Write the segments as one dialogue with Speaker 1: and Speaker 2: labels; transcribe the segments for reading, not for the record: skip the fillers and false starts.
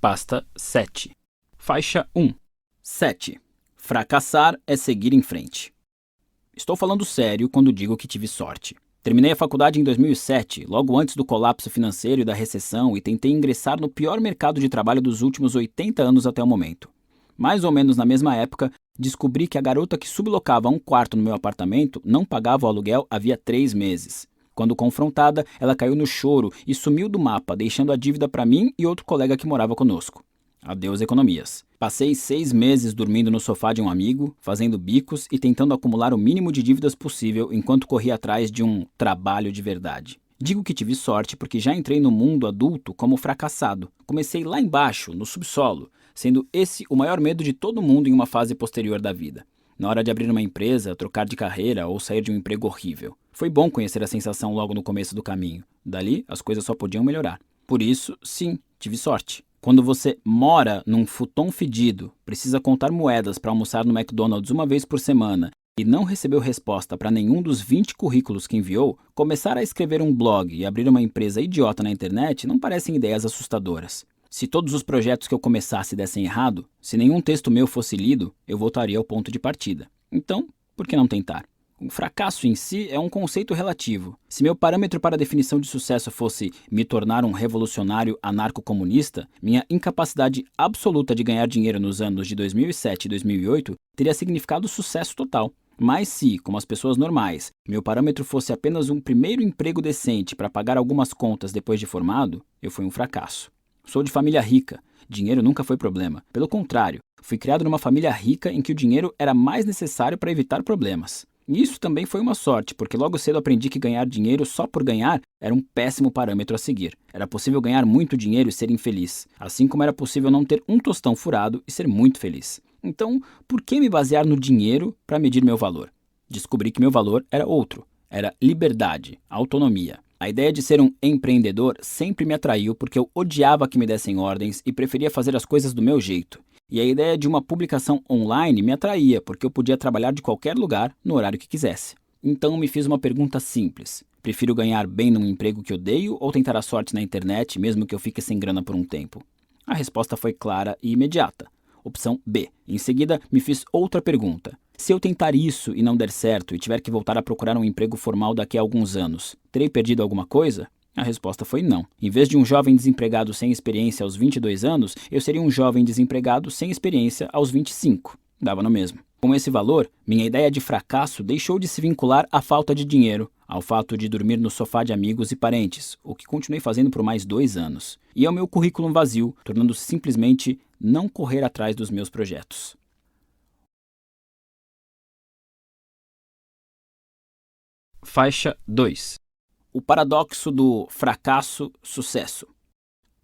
Speaker 1: Pasta 7. Faixa 1.
Speaker 2: 7. Fracassar é seguir em frente. Estou falando sério quando digo que tive sorte. Terminei a faculdade em 2007, logo antes do colapso financeiro e da recessão, e tentei ingressar no pior mercado de trabalho dos últimos 80 anos até o momento. Mais ou menos na mesma época, descobri que a garota que sublocava um quarto no meu apartamento não pagava o aluguel havia 3 meses. Quando confrontada, ela caiu no choro e sumiu do mapa, deixando a dívida para mim e outro colega que morava conosco. Adeus economias. Passei 6 meses dormindo no sofá de um amigo, fazendo bicos e tentando acumular o mínimo de dívidas possível enquanto corria atrás de um trabalho de verdade. Digo que tive sorte porque já entrei no mundo adulto como fracassado. Comecei lá embaixo, no subsolo, sendo esse o maior medo de todo mundo em uma fase posterior da vida. Na hora de abrir uma empresa, trocar de carreira ou sair de um emprego horrível. Foi bom conhecer a sensação logo no começo do caminho. Dali, as coisas só podiam melhorar. Por isso, sim, tive sorte. Quando você mora num futon fedido, precisa contar moedas para almoçar no McDonald's uma vez por semana e não recebeu resposta para nenhum dos 20 currículos que enviou, começar a escrever um blog e abrir uma empresa idiota na internet não parecem ideias assustadoras. Se todos os projetos que eu começasse dessem errado, se nenhum texto meu fosse lido, eu voltaria ao ponto de partida. Então, por que não tentar? O fracasso em si é um conceito relativo. Se meu parâmetro para a definição de sucesso fosse me tornar um revolucionário anarco-comunista, minha incapacidade absoluta de ganhar dinheiro nos anos de 2007 e 2008 teria significado sucesso total. Mas se, como as pessoas normais, meu parâmetro fosse apenas um primeiro emprego decente para pagar algumas contas depois de formado, eu fui um fracasso. Sou de família rica. Dinheiro nunca foi problema. Pelo contrário, fui criado numa família rica em que o dinheiro era mais necessário para evitar problemas. E isso também foi uma sorte, porque logo cedo aprendi que ganhar dinheiro só por ganhar era um péssimo parâmetro a seguir. Era possível ganhar muito dinheiro e ser infeliz, assim como era possível não ter um tostão furado e ser muito feliz. Então, por que me basear no dinheiro para medir meu valor? Descobri que meu valor era outro. Era liberdade, autonomia. A ideia de ser um empreendedor sempre me atraiu porque eu odiava que me dessem ordens e preferia fazer as coisas do meu jeito. E a ideia de uma publicação online me atraía porque eu podia trabalhar de qualquer lugar no horário que quisesse. Então me fiz uma pergunta simples. Prefiro ganhar bem num emprego que odeio ou tentar a sorte na internet mesmo que eu fique sem grana por um tempo? A resposta foi clara e imediata. Opção B. Em seguida, me fiz outra pergunta. Se eu tentar isso e não der certo e tiver que voltar a procurar um emprego formal daqui a alguns anos, terei perdido alguma coisa? A resposta foi não. Em vez de um jovem desempregado sem experiência aos 22 anos, eu seria um jovem desempregado sem experiência aos 25. Dava no mesmo. Com esse valor, minha ideia de fracasso deixou de se vincular à falta de dinheiro, ao fato de dormir no sofá de amigos e parentes, o que continuei fazendo por mais 2 anos, e ao meu currículo vazio, tornando-se simplesmente não correr atrás dos meus projetos.
Speaker 1: Faixa 2.
Speaker 2: O paradoxo do fracasso-sucesso.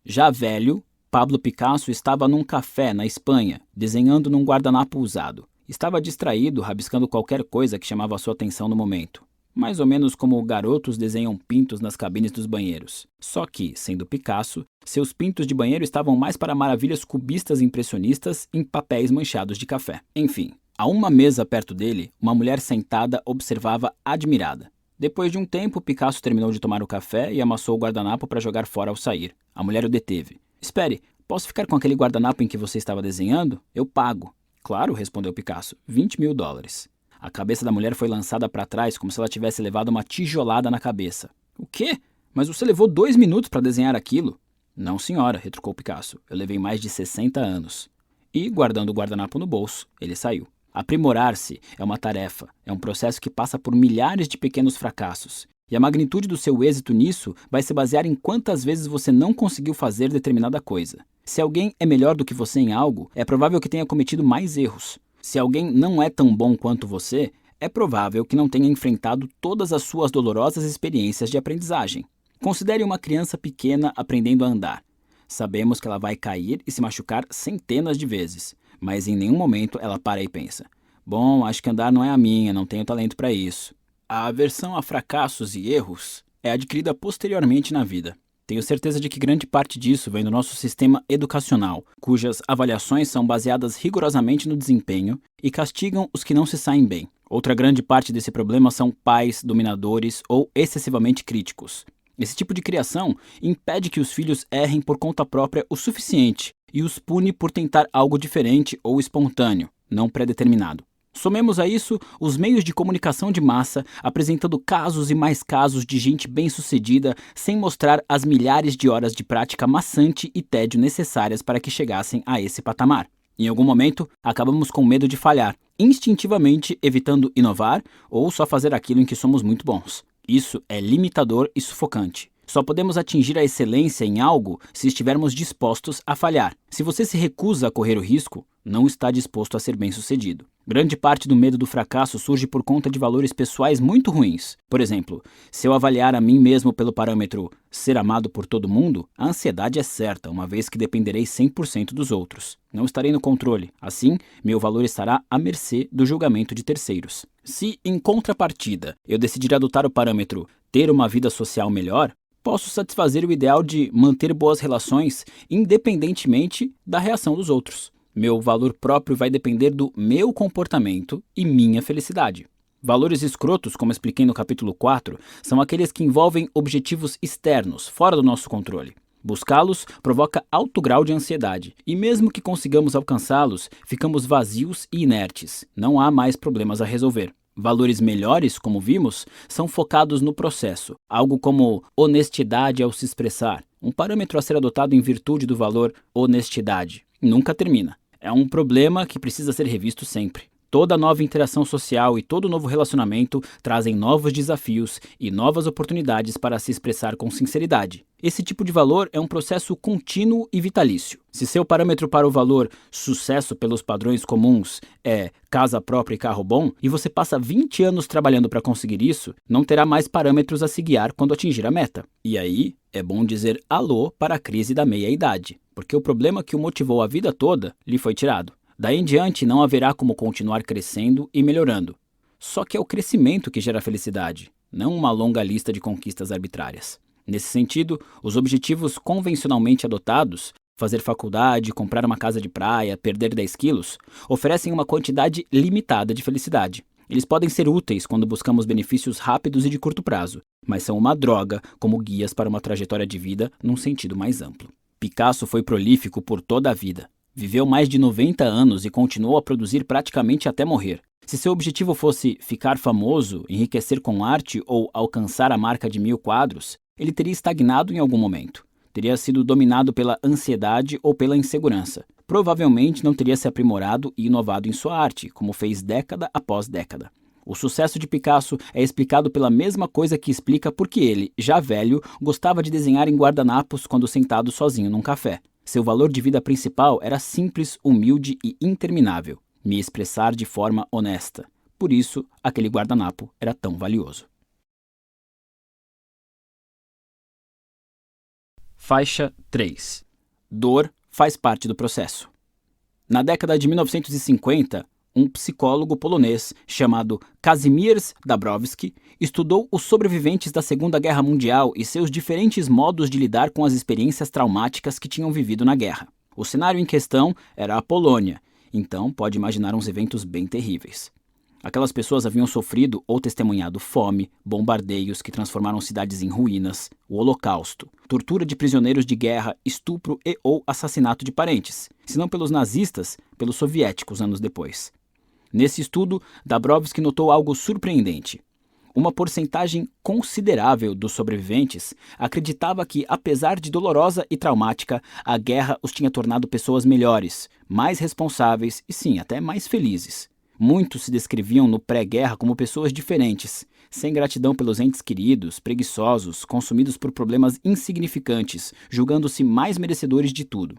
Speaker 2: Já velho, Pablo Picasso estava num café na Espanha, desenhando num guardanapo usado. Estava distraído, rabiscando qualquer coisa que chamava sua atenção no momento. Mais ou menos como garotos desenham pintos nas cabines dos banheiros. Só que, sendo Picasso, seus pintos de banheiro estavam mais para maravilhas cubistas e impressionistas em papéis manchados de café. Enfim, a uma mesa perto dele, uma mulher sentada observava admirada. Depois de um tempo, Picasso terminou de tomar o café e amassou o guardanapo para jogar fora ao sair. A mulher o deteve. Espere, posso ficar com aquele guardanapo em que você estava desenhando? Eu pago. Claro, respondeu Picasso, $20.000. A cabeça da mulher foi lançada para trás como se ela tivesse levado uma tijolada na cabeça. O quê? Mas você levou 2 minutos para desenhar aquilo? Não, senhora, retrucou Picasso. Eu levei mais de 60 anos. E, guardando o guardanapo no bolso, ele saiu. Aprimorar-se é uma tarefa, é um processo que passa por milhares de pequenos fracassos. E a magnitude do seu êxito nisso vai se basear em quantas vezes você não conseguiu fazer determinada coisa. Se alguém é melhor do que você em algo, é provável que tenha cometido mais erros. Se alguém não é tão bom quanto você, é provável que não tenha enfrentado todas as suas dolorosas experiências de aprendizagem. Considere uma criança pequena aprendendo a andar. Sabemos que ela vai cair e se machucar centenas de vezes. Mas em nenhum momento ela para e pensa: bom, acho que andar não é a minha, não tenho talento para isso. A aversão a fracassos e erros é adquirida posteriormente na vida. Tenho certeza de que grande parte disso vem do nosso sistema educacional, cujas avaliações são baseadas rigorosamente no desempenho e castigam os que não se saem bem. Outra grande parte desse problema são pais dominadores ou excessivamente críticos. Esse tipo de criação impede que os filhos errem por conta própria o suficiente e os pune por tentar algo diferente ou espontâneo, não pré-determinado. Somemos a isso os meios de comunicação de massa, apresentando casos e mais casos de gente bem-sucedida sem mostrar as milhares de horas de prática maçante e tédio necessárias para que chegassem a esse patamar. Em algum momento, acabamos com medo de falhar, instintivamente evitando inovar ou só fazer aquilo em que somos muito bons. Isso é limitador e sufocante. Só podemos atingir a excelência em algo se estivermos dispostos a falhar. Se você se recusa a correr o risco, não está disposto a ser bem-sucedido. Grande parte do medo do fracasso surge por conta de valores pessoais muito ruins. Por exemplo, se eu avaliar a mim mesmo pelo parâmetro ser amado por todo mundo, a ansiedade é certa, uma vez que dependerei 100% dos outros. Não estarei no controle. Assim, meu valor estará à mercê do julgamento de terceiros. Se, em contrapartida, eu decidir adotar o parâmetro ter uma vida social melhor, posso satisfazer o ideal de manter boas relações independentemente da reação dos outros. Meu valor próprio vai depender do meu comportamento e minha felicidade. Valores escrotos, como expliquei no capítulo 4, são aqueles que envolvem objetivos externos, fora do nosso controle. Buscá-los provoca alto grau de ansiedade, e mesmo que consigamos alcançá-los, ficamos vazios e inertes. Não há mais problemas a resolver. Valores melhores, como vimos, são focados no processo, algo como honestidade ao se expressar, um parâmetro a ser adotado em virtude do valor honestidade. Nunca termina. É um problema que precisa ser revisto sempre. Toda nova interação social e todo novo relacionamento trazem novos desafios e novas oportunidades para se expressar com sinceridade. Esse tipo de valor é um processo contínuo e vitalício. Se seu parâmetro para o valor sucesso pelos padrões comuns é casa própria e carro bom, e você passa 20 anos trabalhando para conseguir isso, não terá mais parâmetros a se guiar quando atingir a meta. E aí, é bom dizer alô para a crise da meia-idade, porque o problema que o motivou a vida toda lhe foi tirado. Daí em diante não haverá como continuar crescendo e melhorando. Só que é o crescimento que gera felicidade, não uma longa lista de conquistas arbitrárias. Nesse sentido, os objetivos convencionalmente adotados, fazer faculdade, comprar uma casa de praia, perder 10 quilos, oferecem uma quantidade limitada de felicidade. Eles podem ser úteis quando buscamos benefícios rápidos e de curto prazo, mas são uma droga como guias para uma trajetória de vida num sentido mais amplo. Picasso foi prolífico por toda a vida. Viveu mais de 90 anos e continuou a produzir praticamente até morrer. Se seu objetivo fosse ficar famoso, enriquecer com arte ou alcançar a marca de 1000 quadros, ele teria estagnado em algum momento. Teria sido dominado pela ansiedade ou pela insegurança. Provavelmente não teria se aprimorado e inovado em sua arte, como fez década após década. O sucesso de Picasso é explicado pela mesma coisa que explica por que ele, já velho, gostava de desenhar em guardanapos quando sentado sozinho num café. Seu valor de vida principal era simples, humilde e interminável: me expressar de forma honesta. Por isso, aquele guardanapo era tão valioso.
Speaker 1: Faixa 3.
Speaker 2: Dor faz parte do processo. Na década de 1950, um psicólogo polonês chamado Kazimierz Dabrowski estudou os sobreviventes da Segunda Guerra Mundial e seus diferentes modos de lidar com as experiências traumáticas que tinham vivido na guerra. O cenário em questão era a Polônia, então pode imaginar uns eventos bem terríveis. Aquelas pessoas haviam sofrido ou testemunhado fome, bombardeios que transformaram cidades em ruínas, o Holocausto, tortura de prisioneiros de guerra, estupro e ou assassinato de parentes, se não pelos nazistas, pelos soviéticos anos depois. Nesse estudo, Dabrowski notou algo surpreendente. Uma porcentagem considerável dos sobreviventes acreditava que, apesar de dolorosa e traumática, a guerra os tinha tornado pessoas melhores, mais responsáveis e sim, até mais felizes. Muitos se descreviam no pré-guerra como pessoas diferentes, sem gratidão pelos entes queridos, preguiçosos, consumidos por problemas insignificantes, julgando-se mais merecedores de tudo.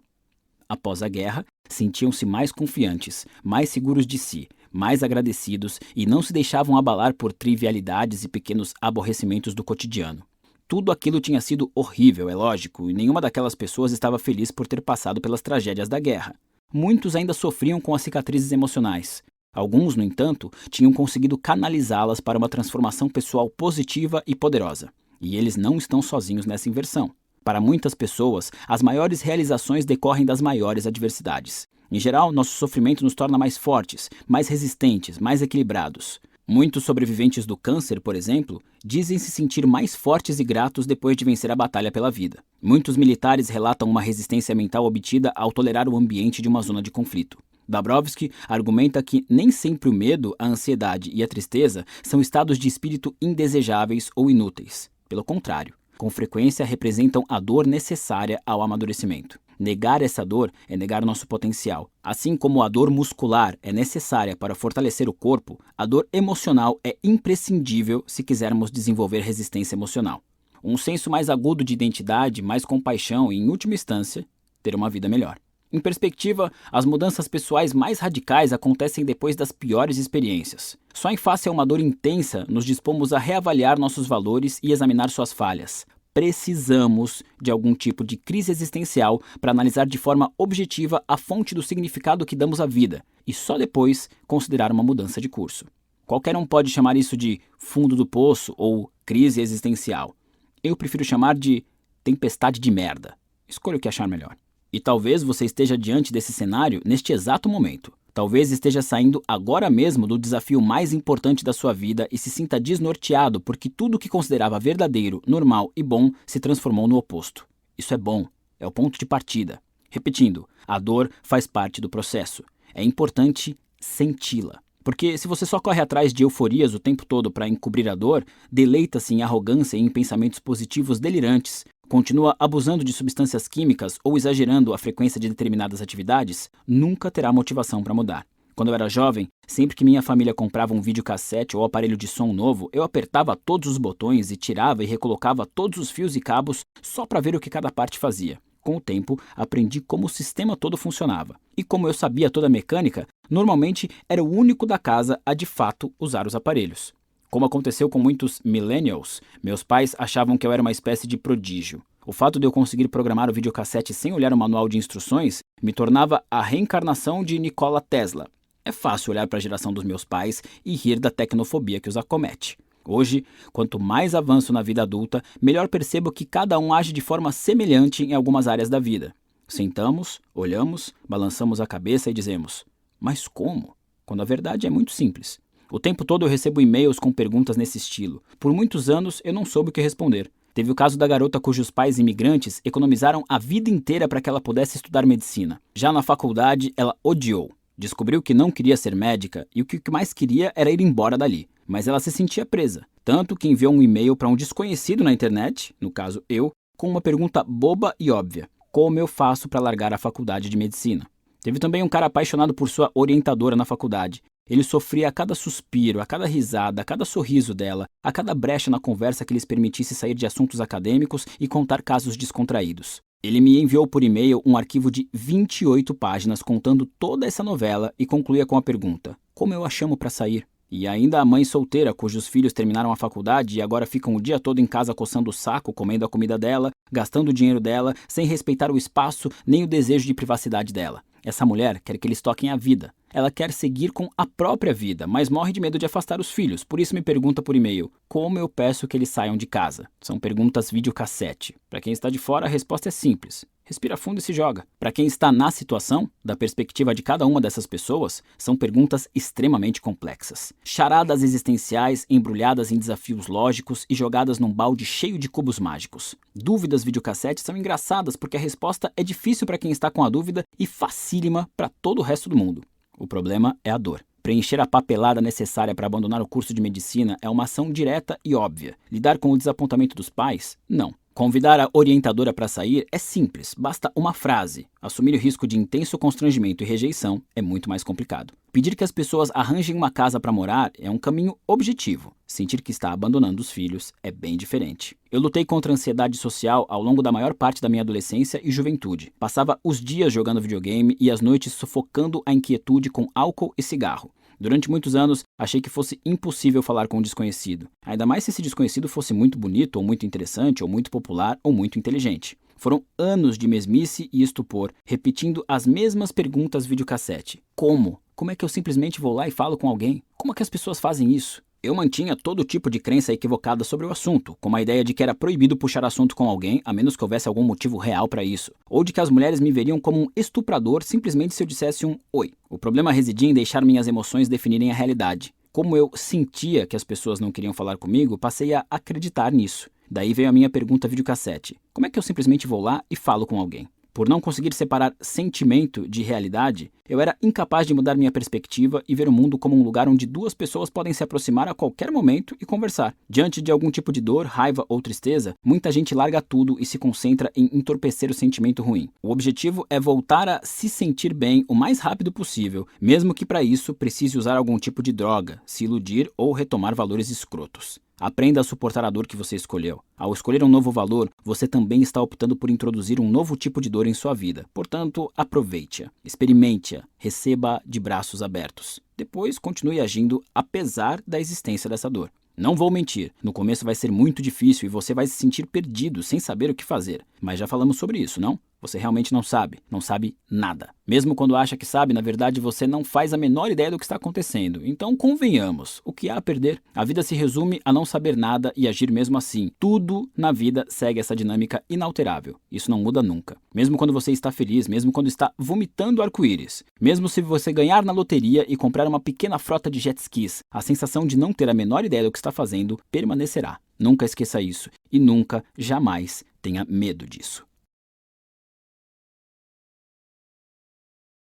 Speaker 2: Após a guerra, sentiam-se mais confiantes, mais seguros de si, mais agradecidos e não se deixavam abalar por trivialidades e pequenos aborrecimentos do cotidiano. Tudo aquilo tinha sido horrível, é lógico, e nenhuma daquelas pessoas estava feliz por ter passado pelas tragédias da guerra. Muitos ainda sofriam com as cicatrizes emocionais. Alguns, no entanto, tinham conseguido canalizá-las para uma transformação pessoal positiva e poderosa. E eles não estão sozinhos nessa inversão. Para muitas pessoas, as maiores realizações decorrem das maiores adversidades. Em geral, nosso sofrimento nos torna mais fortes, mais resistentes, mais equilibrados. Muitos sobreviventes do câncer, por exemplo, dizem se sentir mais fortes e gratos depois de vencer a batalha pela vida. Muitos militares relatam uma resistência mental obtida ao tolerar o ambiente de uma zona de conflito. Dabrowski argumenta que nem sempre o medo, a ansiedade e a tristeza são estados de espírito indesejáveis ou inúteis. Pelo contrário, com frequência representam a dor necessária ao amadurecimento. Negar essa dor é negar nosso potencial. Assim como a dor muscular é necessária para fortalecer o corpo, a dor emocional é imprescindível se quisermos desenvolver resistência emocional. Um senso mais agudo de identidade, mais compaixão e, em última instância, ter uma vida melhor. Em perspectiva, as mudanças pessoais mais radicais acontecem depois das piores experiências. Só em face a uma dor intensa nos dispomos a reavaliar nossos valores e examinar suas falhas. Precisamos de algum tipo de crise existencial para analisar de forma objetiva a fonte do significado que damos à vida e só depois considerar uma mudança de curso. Qualquer um pode chamar isso de fundo do poço ou crise existencial. Eu prefiro chamar de tempestade de merda. Escolha o que achar melhor. E talvez você esteja diante desse cenário neste exato momento. Talvez esteja saindo agora mesmo do desafio mais importante da sua vida e se sinta desnorteado porque tudo o que considerava verdadeiro, normal e bom se transformou no oposto. Isso é bom, é o ponto de partida. Repetindo, a dor faz parte do processo. É importante senti-la. Porque se você só corre atrás de euforias o tempo todo para encobrir a dor, deleita-se em arrogância e em pensamentos positivos delirantes, continua abusando de substâncias químicas ou exagerando a frequência de determinadas atividades, nunca terá motivação para mudar. Quando eu era jovem, sempre que minha família comprava um videocassete ou aparelho de som novo, eu apertava todos os botões e tirava e recolocava todos os fios e cabos só para ver o que cada parte fazia. Com o tempo, aprendi como o sistema todo funcionava. E como eu sabia toda a mecânica, normalmente era o único da casa a de fato usar os aparelhos. Como aconteceu com muitos millennials, meus pais achavam que eu era uma espécie de prodígio. O fato de eu conseguir programar o videocassete sem olhar o manual de instruções me tornava a reencarnação de Nikola Tesla. É fácil olhar para a geração dos meus pais e rir da tecnofobia que os acomete. Hoje, quanto mais avanço na vida adulta, melhor percebo que cada um age de forma semelhante em algumas áreas da vida. Sentamos, olhamos, balançamos a cabeça e dizemos: mas como? Quando a verdade é muito simples. O tempo todo eu recebo e-mails com perguntas nesse estilo. Por muitos anos eu não soube o que responder. Teve o caso da garota cujos pais imigrantes economizaram a vida inteira para que ela pudesse estudar medicina. Já na faculdade, ela odiou. Descobriu que não queria ser médica e o que mais queria era ir embora dali. Mas ela se sentia presa, tanto que enviou um e-mail para um desconhecido na internet, no caso eu, com uma pergunta boba e óbvia: como eu faço para largar a faculdade de medicina? Teve também um cara apaixonado por sua orientadora na faculdade. Ele sofria a cada suspiro, a cada risada, a cada sorriso dela, a cada brecha na conversa que lhes permitisse sair de assuntos acadêmicos e contar casos descontraídos. Ele me enviou por e-mail um arquivo de 28 páginas contando toda essa novela e concluía com a pergunta: como eu a chamo para sair? E ainda a mãe solteira, cujos filhos terminaram a faculdade e agora ficam o dia todo em casa coçando o saco, comendo a comida dela, gastando o dinheiro dela, sem respeitar o espaço nem o desejo de privacidade dela. Essa mulher quer que eles toquem a vida. Ela quer seguir com a própria vida, mas morre de medo de afastar os filhos. Por isso me pergunta por e-mail: como eu peço que eles saiam de casa? São perguntas videocassete. Para quem está de fora, a resposta é simples. Respira fundo e se joga. Para quem está na situação, da perspectiva de cada uma dessas pessoas, são perguntas extremamente complexas. Charadas existenciais embrulhadas em desafios lógicos e jogadas num balde cheio de cubos mágicos. Dúvidas videocassete são engraçadas porque a resposta é difícil para quem está com a dúvida e facílima para todo o resto do mundo. O problema é a dor. Preencher a papelada necessária para abandonar o curso de medicina é uma ação direta e óbvia. Lidar com o desapontamento dos pais? Não. Convidar a orientadora para sair é simples, basta uma frase. Assumir o risco de intenso constrangimento e rejeição é muito mais complicado. Pedir que as pessoas arranjem uma casa para morar é um caminho objetivo. Sentir que está abandonando os filhos é bem diferente. Eu lutei contra a ansiedade social ao longo da maior parte da minha adolescência e juventude. Passava os dias jogando videogame e as noites sufocando a inquietude com álcool e cigarro. Durante muitos anos, achei que fosse impossível falar com um desconhecido. Ainda mais se esse desconhecido fosse muito bonito, ou muito interessante, ou muito popular, ou muito inteligente. Foram anos de mesmice e estupor, repetindo as mesmas perguntas videocassete. Como? Como é que eu simplesmente vou lá e falo com alguém? Como é que as pessoas fazem isso? Eu mantinha todo tipo de crença equivocada sobre o assunto, como a ideia de que era proibido puxar assunto com alguém, a menos que houvesse algum motivo real para isso, ou de que as mulheres me veriam como um estuprador simplesmente se eu dissesse um oi. O problema residia em deixar minhas emoções definirem a realidade. Como eu sentia que as pessoas não queriam falar comigo, passei a acreditar nisso. Daí veio a minha pergunta videocassete. Como é que eu simplesmente vou lá e falo com alguém? Por não conseguir separar sentimento de realidade, eu era incapaz de mudar minha perspectiva e ver o mundo como um lugar onde duas pessoas podem se aproximar a qualquer momento e conversar. Diante de algum tipo de dor, raiva ou tristeza, muita gente larga tudo e se concentra em entorpecer o sentimento ruim. O objetivo é voltar a se sentir bem o mais rápido possível, mesmo que para isso precise usar algum tipo de droga, se iludir ou retomar valores escrotos. Aprenda a suportar a dor que você escolheu. Ao escolher um novo valor, você também está optando por introduzir um novo tipo de dor em sua vida. Portanto, aproveite-a, experimente-a, receba-a de braços abertos. Depois, continue agindo apesar da existência dessa dor. Não vou mentir, no começo vai ser muito difícil e você vai se sentir perdido, sem saber o que fazer. Mas já falamos sobre isso, não? Você realmente não sabe nada. Mesmo quando acha que sabe, na verdade você não faz a menor ideia do que está acontecendo. Então convenhamos, o que há a perder? A vida se resume a não saber nada e agir mesmo assim. Tudo na vida segue essa dinâmica inalterável. Isso não muda nunca. Mesmo quando você está feliz, mesmo quando está vomitando arco-íris, mesmo se você ganhar na loteria e comprar uma pequena frota de jet skis, a sensação de não ter a menor ideia do que está fazendo permanecerá. Nunca esqueça isso e nunca, jamais tenha medo disso.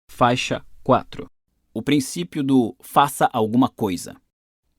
Speaker 1: Faixa 4.
Speaker 2: O princípio do faça alguma coisa.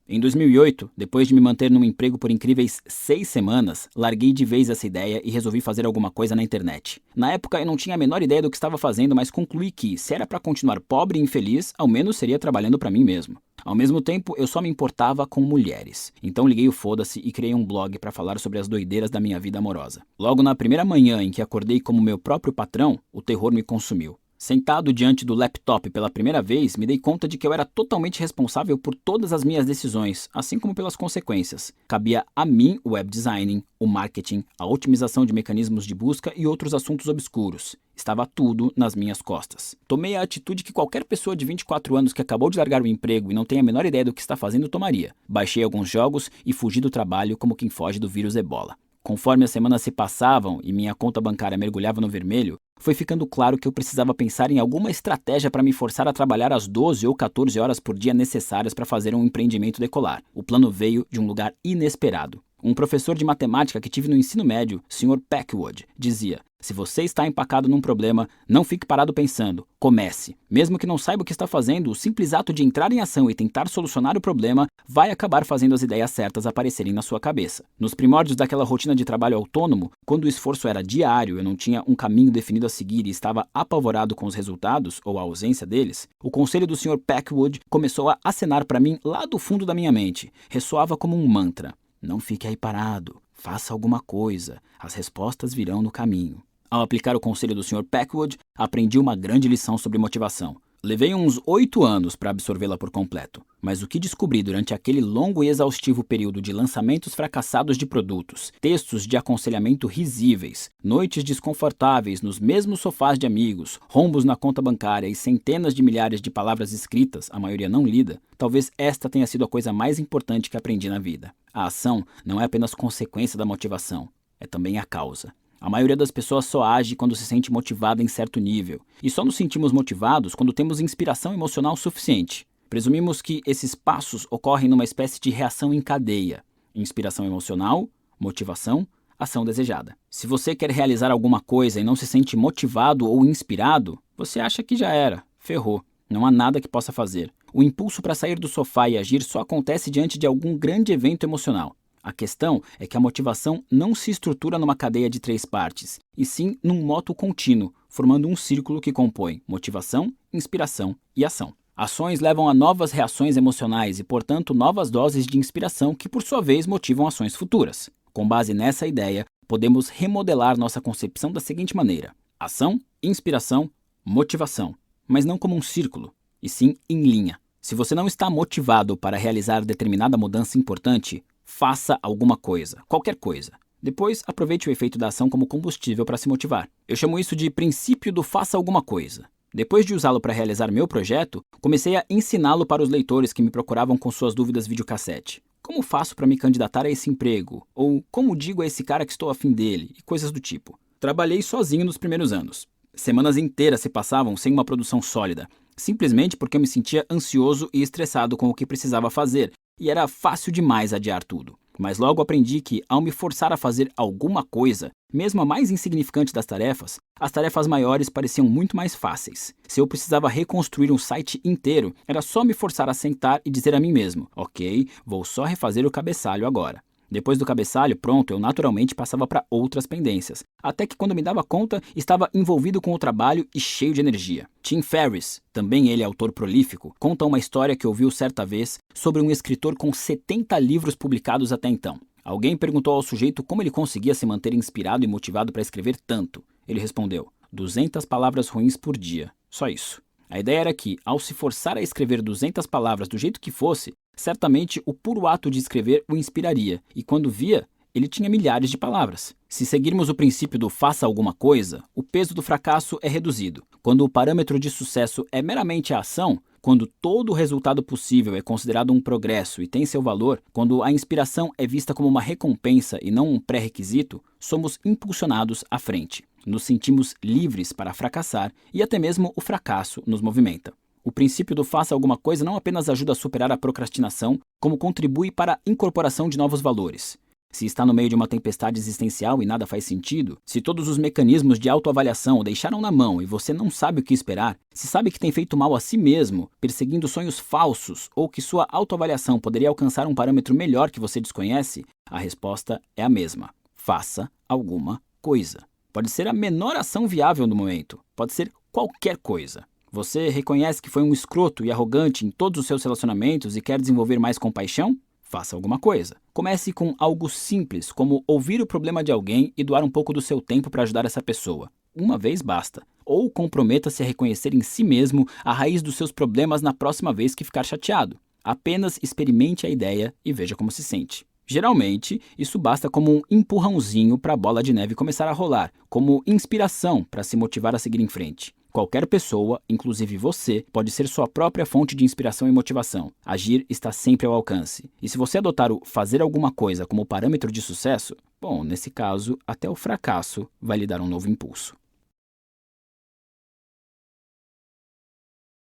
Speaker 2: Em 2008, depois de me manter num emprego por incríveis 6 semanas, larguei de vez essa ideia e resolvi fazer alguma coisa na internet. Na época eu não tinha a menor ideia do que estava fazendo, mas concluí que, se era para continuar pobre e infeliz, ao menos seria trabalhando para mim mesmo. Ao mesmo tempo, eu só me importava com mulheres. Então liguei o foda-se e criei um blog para falar sobre as doideiras da minha vida amorosa. Logo na primeira manhã em que acordei como meu próprio patrão, o terror me consumiu. Sentado diante do laptop pela primeira vez, me dei conta de que eu era totalmente responsável por todas as minhas decisões, assim como pelas consequências. Cabia a mim o web designing, o marketing, a otimização de mecanismos de busca e outros assuntos obscuros. Estava tudo nas minhas costas. Tomei a atitude que qualquer pessoa de 24 anos que acabou de largar o emprego e não tem a menor ideia do que está fazendo tomaria. Baixei alguns jogos e fugi do trabalho como quem foge do vírus Ebola. Conforme as semanas se passavam e minha conta bancária mergulhava no vermelho, foi ficando claro que eu precisava pensar em alguma estratégia para me forçar a trabalhar as 12 ou 14 horas por dia necessárias para fazer um empreendimento decolar. O plano veio de um lugar inesperado. Um professor de matemática que tive no ensino médio, Sr. Packwood, dizia: se você está empacado num problema, não fique parado pensando, comece. Mesmo que não saiba o que está fazendo, o simples ato de entrar em ação e tentar solucionar o problema vai acabar fazendo as ideias certas aparecerem na sua cabeça. Nos primórdios daquela rotina de trabalho autônomo, quando o esforço era diário, eu não tinha um caminho definido a seguir e estava apavorado com os resultados ou a ausência deles, o conselho do Sr. Packwood começou a acenar para mim lá do fundo da minha mente. Ressoava como um mantra. Não fique aí parado, faça alguma coisa, as respostas virão no caminho. Ao aplicar o conselho do Sr. Packwood, aprendi uma grande lição sobre motivação. Levei uns 8 anos para absorvê-la por completo, mas o que descobri durante aquele longo e exaustivo período de lançamentos fracassados de produtos, textos de aconselhamento risíveis, noites desconfortáveis nos mesmos sofás de amigos, rombos na conta bancária e centenas de milhares de palavras escritas, a maioria não lida, talvez esta tenha sido a coisa mais importante que aprendi na vida. A ação não é apenas consequência da motivação, é também a causa. A maioria das pessoas só age quando se sente motivada em certo nível, e só nos sentimos motivados quando temos inspiração emocional suficiente. Presumimos que esses passos ocorrem numa espécie de reação em cadeia: inspiração emocional, motivação, ação desejada. Se você quer realizar alguma coisa e não se sente motivado ou inspirado, você acha que já era, ferrou, não há nada que possa fazer. O impulso para sair do sofá e agir só acontece diante de algum grande evento emocional. A questão é que a motivação não se estrutura numa cadeia de 3 partes, e sim num moto contínuo, formando um círculo que compõe motivação, inspiração e ação. Ações levam a novas reações emocionais e, portanto, novas doses de inspiração que, por sua vez, motivam ações futuras. Com base nessa ideia, podemos remodelar nossa concepção da seguinte maneira: ação, inspiração, motivação, mas não como um círculo, e sim em linha. Se você não está motivado para realizar determinada mudança importante, faça alguma coisa, qualquer coisa. Depois, aproveite o efeito da ação como combustível para se motivar. Eu chamo isso de princípio do faça alguma coisa. Depois de usá-lo para realizar meu projeto, comecei a ensiná-lo para os leitores que me procuravam com suas dúvidas videocassete. Como faço para me candidatar a esse emprego? Ou como digo a esse cara que estou afim dele? E coisas do tipo. Trabalhei sozinho nos primeiros anos. Semanas inteiras se passavam sem uma produção sólida. simplesmente porque eu me sentia ansioso e estressado com o que precisava fazer, e era fácil demais adiar tudo. Mas logo aprendi que, ao me forçar a fazer alguma coisa, mesmo a mais insignificante das tarefas, as tarefas maiores pareciam muito mais fáceis. Se eu precisava reconstruir um site inteiro, era só me forçar a sentar e dizer a mim mesmo: ok, vou só refazer o cabeçalho agora. Depois do cabeçalho pronto, eu naturalmente passava para outras pendências, até que quando me dava conta, estava envolvido com o trabalho e cheio de energia. Tim Ferriss, também ele autor prolífico, conta uma história que ouviu certa vez sobre um escritor com 70 livros publicados até então. Alguém perguntou ao sujeito como ele conseguia se manter inspirado e motivado para escrever tanto. Ele respondeu: 200 palavras ruins por dia, só isso. A ideia era que, ao se forçar a escrever 200 palavras do jeito que fosse, certamente o puro ato de escrever o inspiraria, e quando via, ele tinha milhares de palavras. Se seguirmos o princípio do faça alguma coisa, o peso do fracasso é reduzido. Quando o parâmetro de sucesso é meramente a ação, quando todo o resultado possível é considerado um progresso e tem seu valor, quando a inspiração é vista como uma recompensa e não um pré-requisito, somos impulsionados à frente. Nos sentimos livres para fracassar e até mesmo o fracasso nos movimenta. O princípio do faça alguma coisa não apenas ajuda a superar a procrastinação, como contribui para a incorporação de novos valores. Se está no meio de uma tempestade existencial e nada faz sentido, se todos os mecanismos de autoavaliação o deixaram na mão e você não sabe o que esperar, se sabe que tem feito mal a si mesmo, perseguindo sonhos falsos, ou que sua autoavaliação poderia alcançar um parâmetro melhor que você desconhece, a resposta é a mesma: faça alguma coisa. Pode ser a menor ação viável no momento, pode ser qualquer coisa. Você reconhece que foi um escroto e arrogante em todos os seus relacionamentos e quer desenvolver mais compaixão? Faça alguma coisa. Comece com algo simples, como ouvir o problema de alguém e doar um pouco do seu tempo para ajudar essa pessoa. Uma vez basta. Ou comprometa-se a reconhecer em si mesmo a raiz dos seus problemas na próxima vez que ficar chateado. Apenas experimente a ideia e veja como se sente. Geralmente, isso basta como um empurrãozinho para a bola de neve começar a rolar, como inspiração para se motivar a seguir em frente. Qualquer pessoa, inclusive você, pode ser sua própria fonte de inspiração e motivação. Agir está sempre ao alcance. E se você adotar o fazer alguma coisa como parâmetro de sucesso, bom, nesse caso, até o fracasso vai lhe dar um novo impulso.